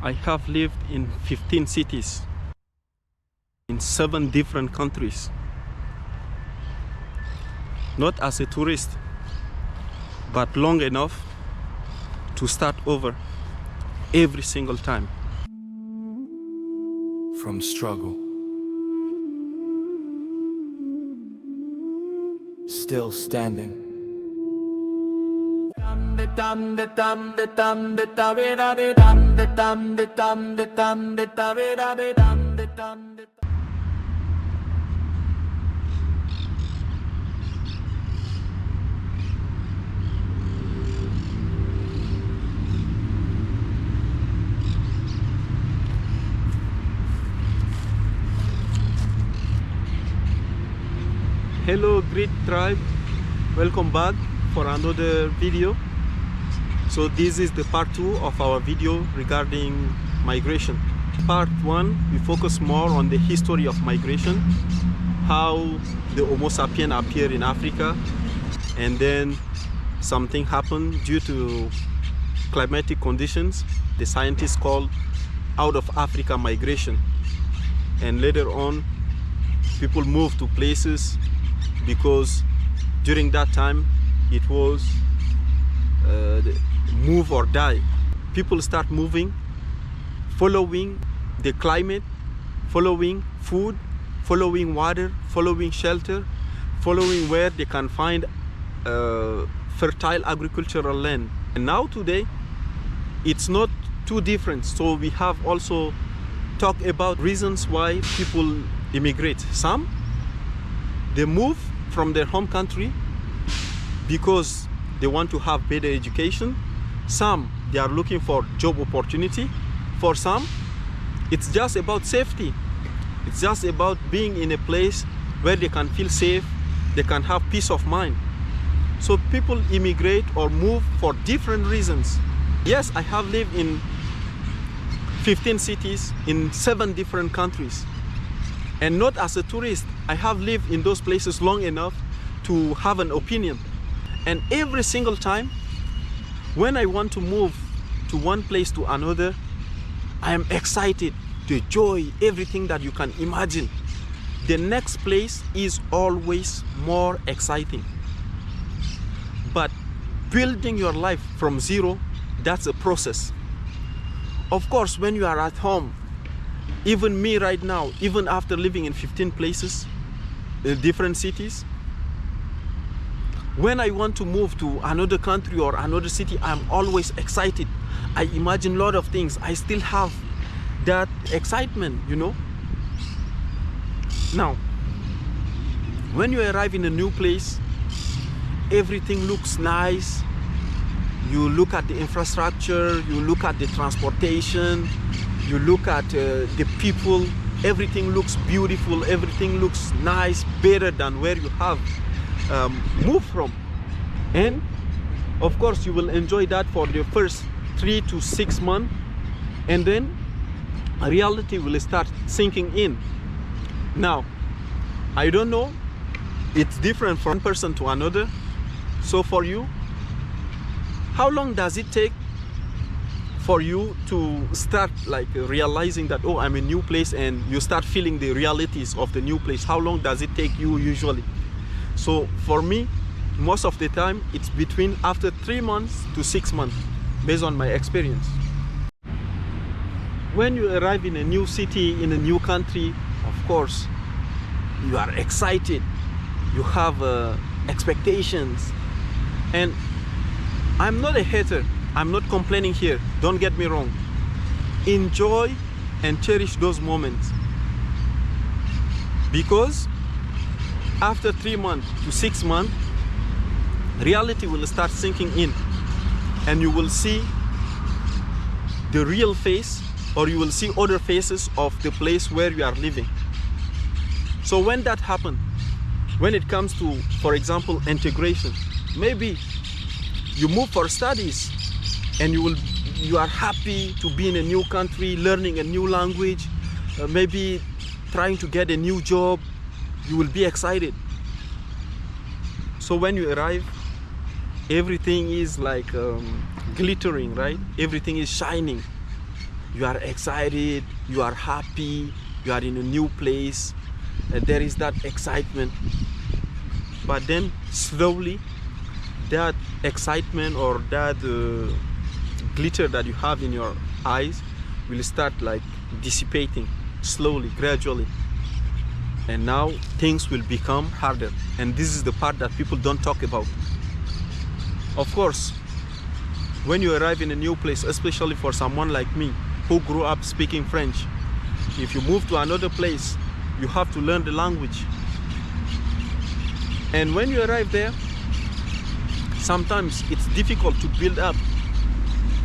I have lived in 15 cities, in 7 different countries. Not as a tourist, but long enough to start over every single time. From struggle, still standing. Hello Grit Tribe, welcome back for another video. So this is the part 2 of our video regarding migration. Part 1, we focus more on the history of migration, how the Homo sapien appeared in Africa, and then something happened due to climatic conditions the scientists call out of Africa migration, and later on people moved to places because during that time it was move or die. People start moving, following the climate, following food, following water, following shelter, following where they can find fertile agricultural land. And now today it's not too different. So we have also talked about reasons why people immigrate. Some, they move from their home country because they want to have better education. Some, they are looking for job opportunity. For some, it's just about safety. It's just about being in a place where they can feel safe, they can have peace of mind. So people immigrate or move for different reasons. Yes, I have lived in 15 cities in 7 different countries. And not as a tourist, I have lived in those places long enough to have an opinion. And every single time, when I want to move to one place to another, I am excited to enjoy everything that you can imagine. The next place is always more exciting. But building your life from zero, that's a process. Of course, when you are at home, even me right now, even after living in 15 places, different cities, when I want to move to another country or another city, I'm always excited. I imagine a lot of things. I still have that excitement, you know. Now, when you arrive in a new place, everything looks nice. You look at the infrastructure, you look at the transportation, you look at the people, everything looks beautiful, everything looks nice, better than where you have moved from. And of course you will enjoy that for the first 3 to 6 months, and then reality will start sinking in. Now, I don't know, it's different from one person to another. So for you, how long does it take for you to start like realizing that, oh, I'm in a new place, and you start feeling the realities of the new place? How long does it take you usually? So for me, most of the time, it's between after 3 months to 6 months, based on my experience. When you arrive in a new city, in a new country, of course, you are excited. You have expectations. And I'm not a hater. I'm not complaining here. Don't get me wrong. Enjoy and cherish those moments. Because after 3 months to 6 months, reality will start sinking in, and you will see the real face, or you will see other faces of the place where you are living. So when that happens, when it comes to, for example, integration, maybe you move for studies and you are happy to be in a new country, learning a new language, maybe trying to get a new job, you will be excited. So when you arrive, everything is like glittering, right? Everything is shining. you are excited, you are happy, you are in a new place, there is that excitement. But then slowly that excitement or that glitter that you have in your eyes will start like dissipating slowly, gradually. And now things will become harder. And this is the part that people don't talk about. Of course, when you arrive in a new place, especially for someone like me who grew up speaking French, if you move to another place, you have to learn the language. And when you arrive there, sometimes it's difficult to build up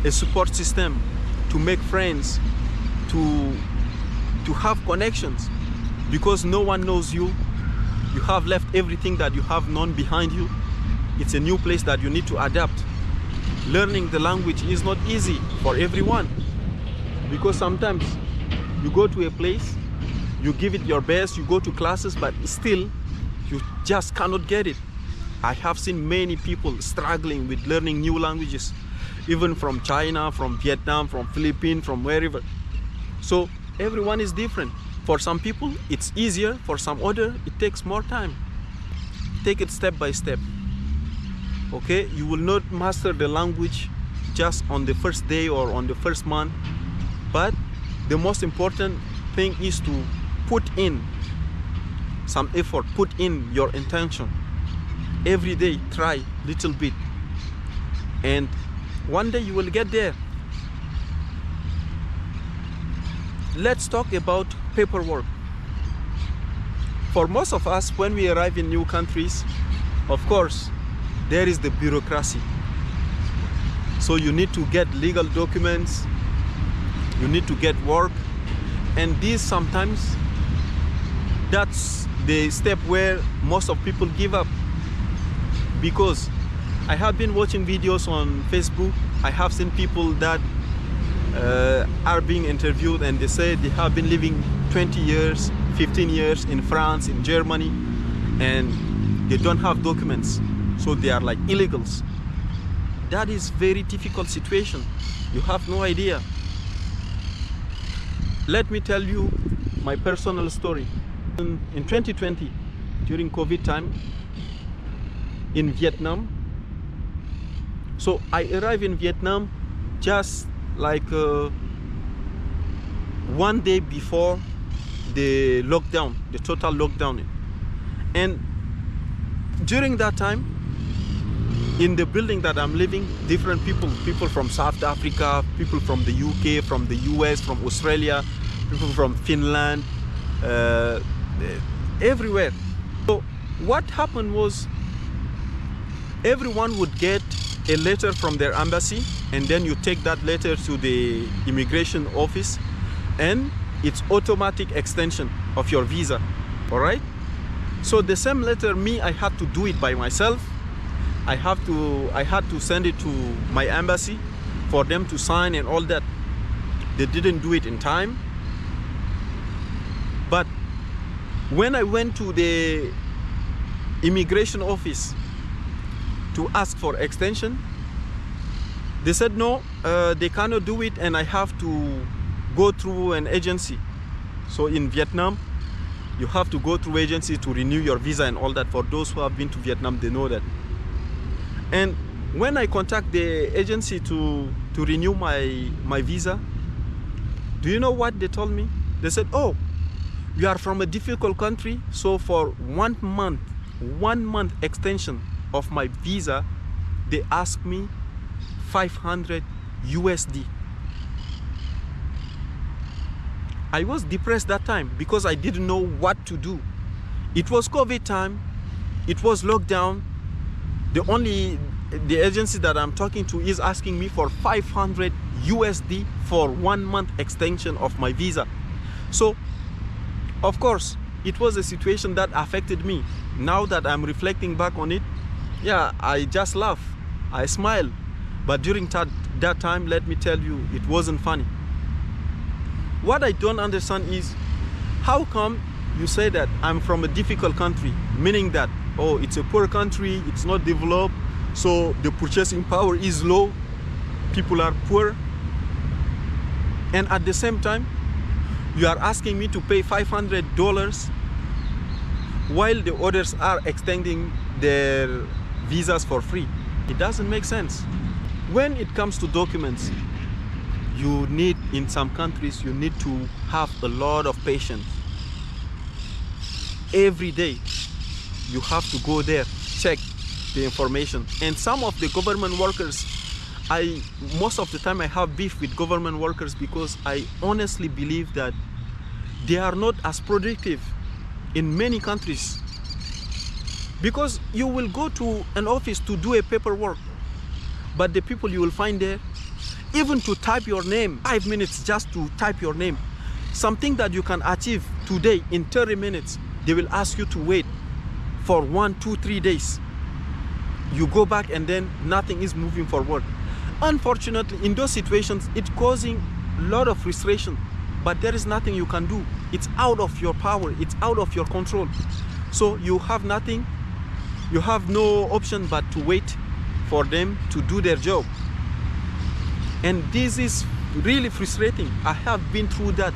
a support system, to make friends, to have connections, because no one knows you. You have left everything that you have known behind you. It's a new place that you need to adapt. Learning the language is not easy for everyone, because sometimes you go to a place, you give it your best, you go to classes, but still you just cannot get it. I have seen many people struggling with learning new languages, even from China, from Vietnam, from Philippines, from wherever. So everyone is different. For some people it's easier, for some other it takes more time. Take it step by step. Okay, you will not master the language just on the first day or on the first month, but the most important thing is to put in some effort, put in your intention. Every day try little bit, and one day you will get there. Let's talk about paperwork. For most of us, when we arrive in new countries, of course there is the bureaucracy. So you need to get legal documents, you need to get work, and this sometimes that's the step where most of people give up. Because I have been watching videos on Facebook, I have seen people that are being interviewed, and they say they have been living 20 years, 15 years in France, in Germany, and they don't have documents, so they are like illegals. That is very difficult situation. You have no idea. Let me tell you my personal story. In 2020, during COVID time, in Vietnam. So I arrived in Vietnam just like one day before the lockdown, the total lockdown. And during that time, in the building that I'm living, different people from South Africa, people from the UK, from the US, from Australia, people from Finland, everywhere. So what happened was, everyone would get a letter from their embassy, and then you take that letter to the immigration office, and it's automatic extension of your visa. All right? So the same letter, I had to do it by myself. I had to send it to my embassy for them to sign and all that. They didn't do it in time. But when I went to the immigration office to ask for extension, they said no, they cannot do it, and I have to go through an agency. So in Vietnam, you have to go through agency to renew your visa and all that. For those who have been to Vietnam, they know that. And when I contact the agency to renew my visa, do you know what they told me? They said, oh, you are from a difficult country, so for 1 month extension of my visa, they asked me 500 USD. I was depressed that time because I didn't know what to do. It was COVID time, it was lockdown. The agency that I'm talking to is asking me for 500 USD for 1 month extension of my visa. So, of course, it was a situation that affected me. Now that I'm reflecting back on it, yeah, I just laugh, I smile. But during that time, let me tell you, it wasn't funny. What I don't understand is, how come you say that I'm from a difficult country, meaning that, oh, it's a poor country, it's not developed, so the purchasing power is low, people are poor. And at the same time, you are asking me to pay $500 while the others are extending their visas for free. It doesn't make sense. When it comes to documents, you need, in some countries, you need to have a lot of patience. Every day, you have to go there, check the information. And some of the government workers, most of the time I have beef with government workers because I honestly believe that they are not as productive in many countries. Because you will go to an office to do a paperwork, but the people you will find there, even to type your name, 5 minutes just to type your name, something that you can achieve today in 30 minutes, they will ask you to wait for 1, 2, 3 days. You go back and then nothing is moving forward. Unfortunately, in those situations, it's causing a lot of frustration, but there is nothing you can do. It's out of your power, it's out of your control. So you have nothing, you have no option but to wait for them to do their job. And this is really frustrating. I have been through that.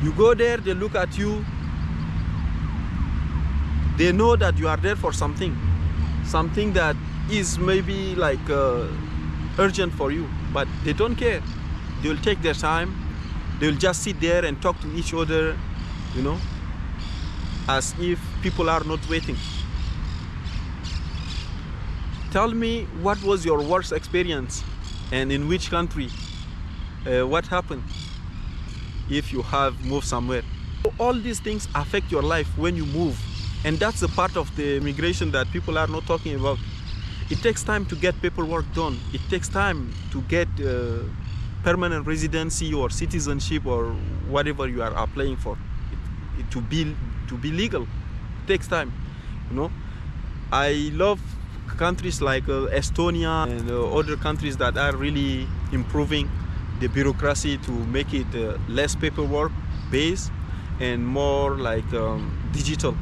You go there, they look at you, they know that you are there for something that is maybe like urgent for you, but they don't care. They will take their time. They will just sit there and talk to each other, you know, as if people are not waiting. Tell me, what was your worst experience and in which country? What happened if you have moved somewhere? All these things affect your life when you move. And that's the part of the immigration that people are not talking about. It takes time to get paperwork done. It takes time to get permanent residency or citizenship or whatever you are applying for. To be legal, it takes time. You know, I love countries like Estonia and other countries that are really improving the bureaucracy to make it less paperwork based and more like digital.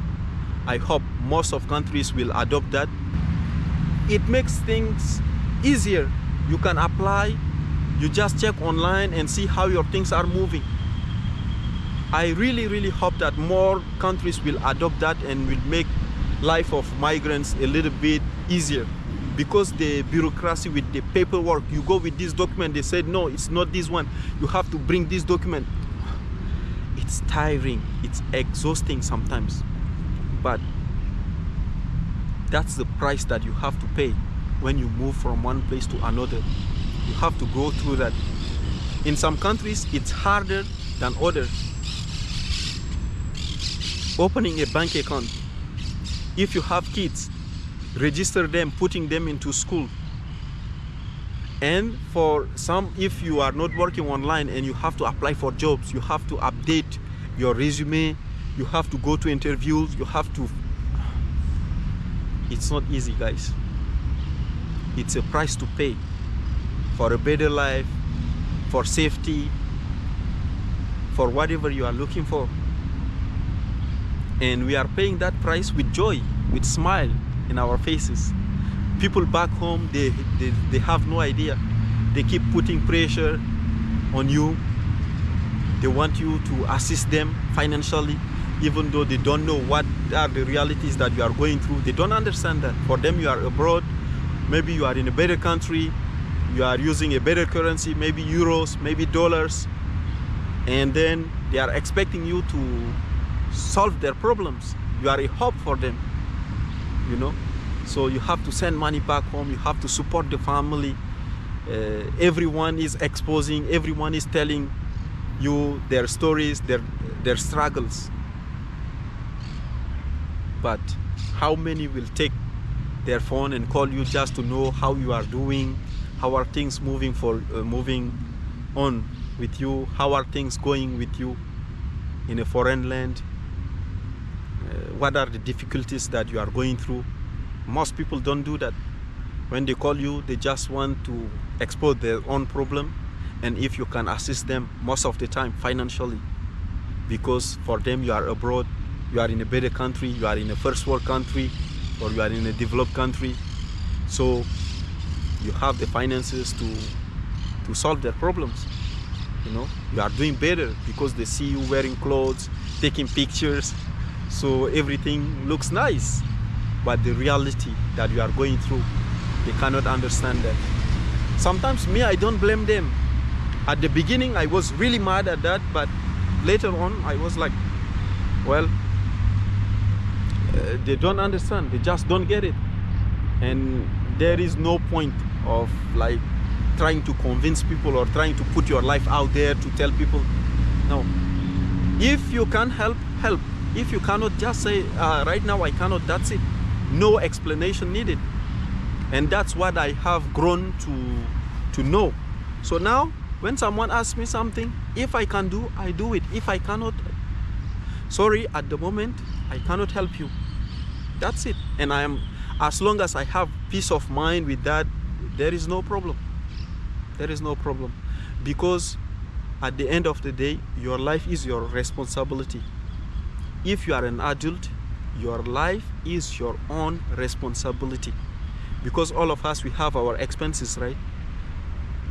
I hope most of countries will adopt that. It makes things easier. You can apply, you just check online and see how your things are moving. I really hope that more countries will adopt that and will make life of migrants a little bit easier, because the bureaucracy with the paperwork, you go with this document, they said no, it's not this one, you have to bring this document. It's tiring, it's exhausting sometimes, but that's the price that you have to pay when you move from one place to another. You have to go through that. In some countries it's harder than others. Opening a bank account, if you have kids, register them, putting them into school. And for some, if you are not working online and you have to apply for jobs, you have to update your resume, you have to go to interviews, you have to... It's not easy, guys. It's a price to pay for a better life, for safety, for whatever you are looking for. And we are paying that price with joy, with smile in our faces. People back home, they have no idea. They keep putting pressure on you. They want you to assist them financially, even though they don't know what are the realities that you are going through. They don't understand that. For them, you are abroad, maybe you are in a better country, you are using a better currency, maybe euros, maybe dollars, and then they are expecting you to solve their problems. You are a hope for them, you know. So you have to send money back home, you have to support the family. Everyone is exposing, everyone is telling you their stories, their struggles. But how many will take their phone and call you just to know how you are doing, how are things moving on with you, how are things going with you in a foreign land? What are the difficulties that you are going through? Most people don't do that. When they call you, they just want to expose their own problem, and if you can assist them most of the time financially, because for them you are abroad, you are in a better country, you are in a first world country, or you are in a developed country, so you have the finances to to solve their problems. You know, you are doing better because they see you wearing clothes, taking pictures, so everything looks nice. But the reality that you are going through, they cannot understand that. Sometimes me, I don't blame them. At the beginning, I was really mad at that, but later on, I was like, well, they don't understand, they just don't get it. And there is no point of like trying to convince people or trying to put your life out there to tell people. No. If you can help, help. If you cannot, just say, right now I cannot, that's it. No explanation needed. And that's what I have grown to know. So now, when someone asks me something, if I can do, I do it. If I cannot, sorry, at the moment, I cannot help you. That's it. And as long as I have peace of mind with that, there is no problem. There is no problem. Because at the end of the day, your life is your responsibility. If you are an adult, your life is your own responsibility. Because all of us, we have our expenses, right?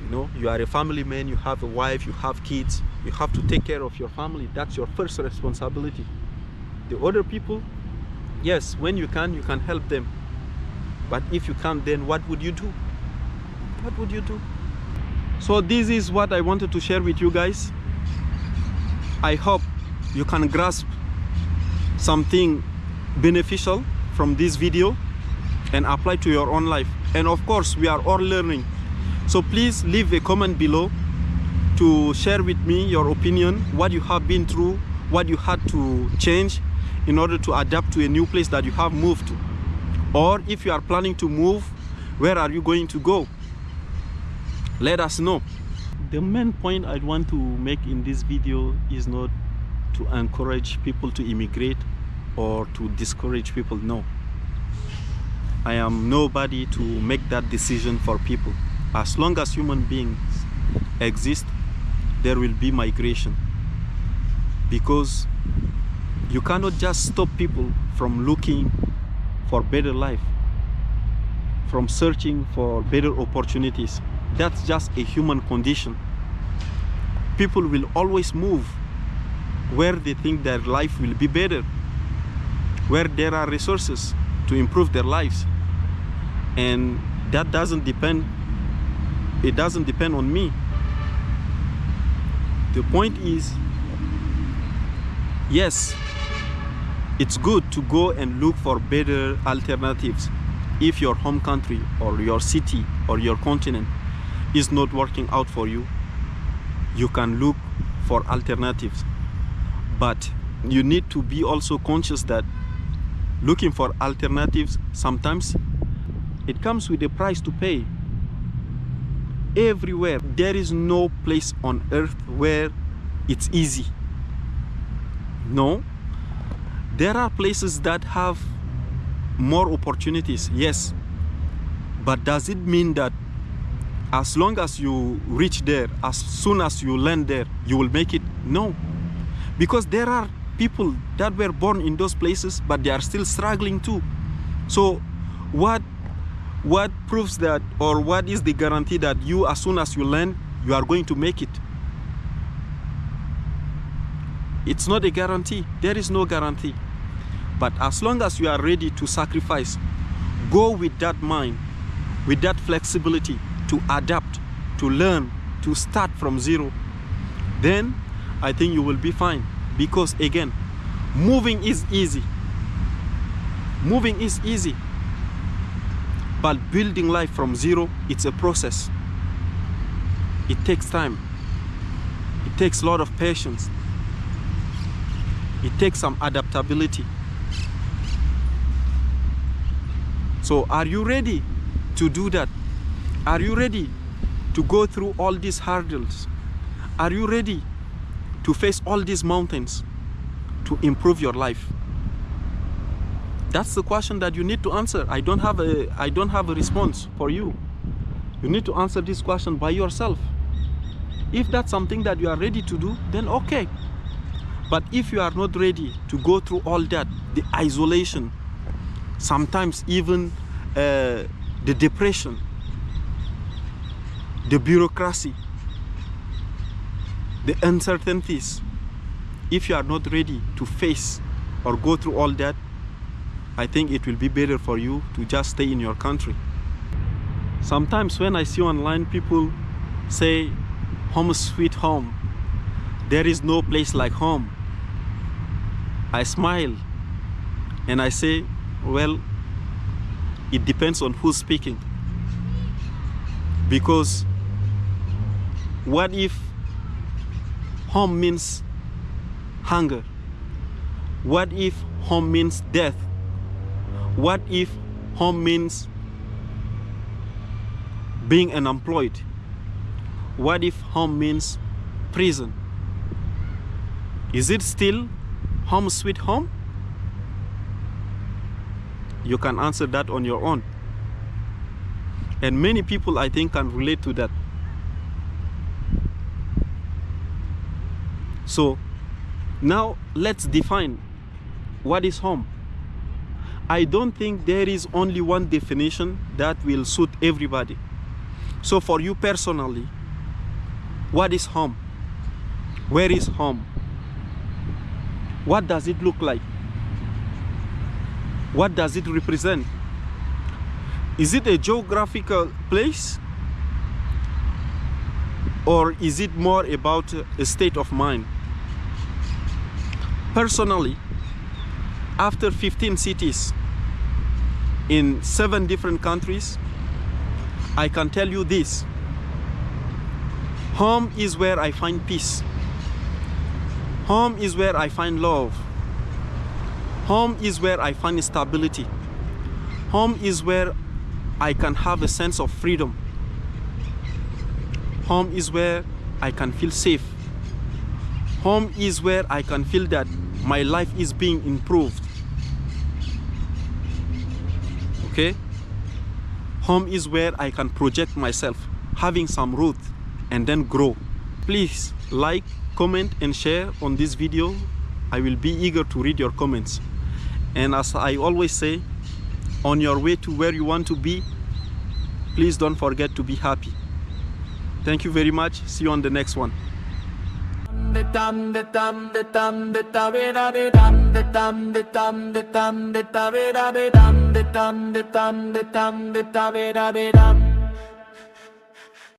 You know, you are a family man, you have a wife, you have kids, you have to take care of your family. That's your first responsibility. The other people, yes, when you can help them. But if you can't, then what would you do? What would you do? So this is what I wanted to share with you guys. I hope you can grasp something beneficial from this video and apply to your own life. And of course, we are all learning. So please leave a comment below to share with me your opinion, what you have been through, what you had to change in order to adapt to a new place that you have moved to. Or if you are planning to move, where are you going to go? Let us know. The main point I want to make in this video is not to encourage people to immigrate or to discourage people. No. I am nobody to make that decision for people. As long as human beings exist, there will be migration. Because you cannot just stop people from looking for better life, from searching for better opportunities. That's just a human condition. People will always move where they think their life will be better, where there are resources to improve their lives. And that doesn't depend, it doesn't depend on me. The point is, yes, it's good to go and look for better alternatives. If your home country or your city or your continent is not working out for you, you can look for alternatives. But you need to be also conscious that looking for alternatives, sometimes it comes with a price to pay. Everywhere, there is no place on earth where it's easy. No, there are places that have more opportunities, yes. But does it mean that as long as you reach there, as soon as you land there, you will make it? No. Because there are people that were born in those places, but they are still struggling too. So what proves that, or what is the guarantee that you, as soon as you land, you are going to make it? It's not a guarantee. There is no guarantee. But as long as you are ready to sacrifice, go with that mind, with that flexibility to adapt, to learn, to start from zero, then I think you will be fine. Because again, moving is easy. Moving is easy. But building life from zero, it's a process. It takes time. It takes a lot of patience. It takes some adaptability. So are you ready to do that? Are you ready to go through all these hurdles? Are you ready to face all these mountains to improve your life? That's the question that you need to answer. I don't have a response for you. You need to answer this question by yourself. If that's something that you are ready to do, then okay. But if you are not ready to go through all that, the isolation, sometimes even the depression, the bureaucracy, the uncertainties. If you are not ready to face or go through all that, I think it will be better for you to just stay in your country. Sometimes when I see online people say, home sweet home, there is no place like home, I smile and I say, well, it depends on who's speaking. Because what if home means hunger? What if home means death? What if home means being unemployed? What if home means prison? Is it still home sweet home? You can answer that on your own. And many people, I think, can relate to that. So now let's define what is home. I don't think there is only one definition that will suit everybody. So for you personally, what is home? Where is home? What does it look like? What does it represent? Is it a geographical place? Or is it more about a state of mind? Personally, after 15 cities in 7 different countries, I can tell you this. Home is where I find peace. Home is where I find love. Home is where I find stability. Home is where I can have a sense of freedom. Home is where I can feel safe. Home is where I can feel that my life is being improved. Okay? Home is where I can project myself, having some root and then grow. Please like, comment and share on this video. I will be eager to read your comments. And as I always say, on your way to where you want to be, please don't forget to be happy. Thank you very much. See you on the next one. Dum